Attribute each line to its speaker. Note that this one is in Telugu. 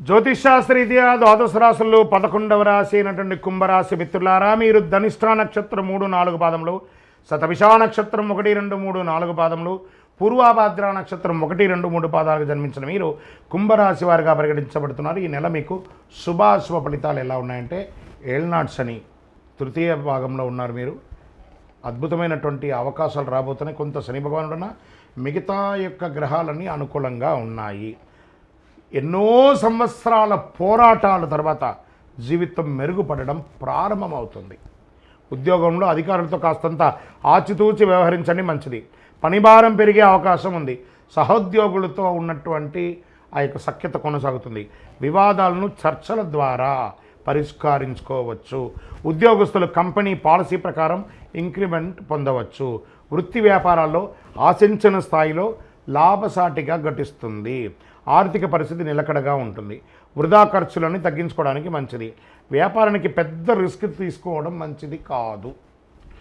Speaker 1: జ్యోతిషాస్త్రరీత్యా ద్వాదశ రాశుల్లో 11వ రాశి అయినటువంటి కుంభరాశి మిత్రులారా, మీరు ధనిష్ఠా నక్షత్రం 3-4 పాదములు, శతభిషా నక్షత్రం 1-2-3-4 పాదములు, పూర్వాభాద్ర నక్షత్రం 1-2-3 పాదాలకు జన్మించిన మీరు కుంభరాశి వారిగా పరిగణించబడుతున్నారు. ఈ నెల మీకు శుభాశుభ ఫలితాలు ఎలా ఉన్నాయంటే, ఏళ్నాడు శని తృతీయ భాగంలో ఉన్నారు. మీరు అద్భుతమైనటువంటి అవకాశాలు రాబోతున్నాయి. కొంత శని భగవానుడున్న మిగతా యొక్క గ్రహాలన్నీ అనుకూలంగా ఉన్నాయి. ఎన్నో సంవత్సరాల పోరాటాల తర్వాత జీవితం మెరుగుపడడం ప్రారంభమవుతుంది. ఉద్యోగంలో అధికారులతో కాస్తంత ఆచితూచి వ్యవహరించండి, మంచిది. పనిభారం పెరిగే అవకాశం ఉంది. సహోద్యోగులతో ఉన్నటువంటి ఆ యొక్క సఖ్యత కొనసాగుతుంది. వివాదాలను చర్చల ద్వారా పరిష్కరించుకోవచ్చు. ఉద్యోగస్తులు కంపెనీ పాలసీ ప్రకారం ఇంక్రిమెంట్ పొందవచ్చు. వృత్తి వ్యాపారాల్లో ఆశించిన స్థాయిలో లాభసాటిగా ఘటిస్తుంది. ఆర్థిక పరిస్థితి నిలకడగా ఉంటుంది. వృధా ఖర్చులను తగ్గించుకోవడానికి మంచిది. వ్యాపారానికి పెద్ద రిస్క్ తీసుకోవడం మంచిది కాదు.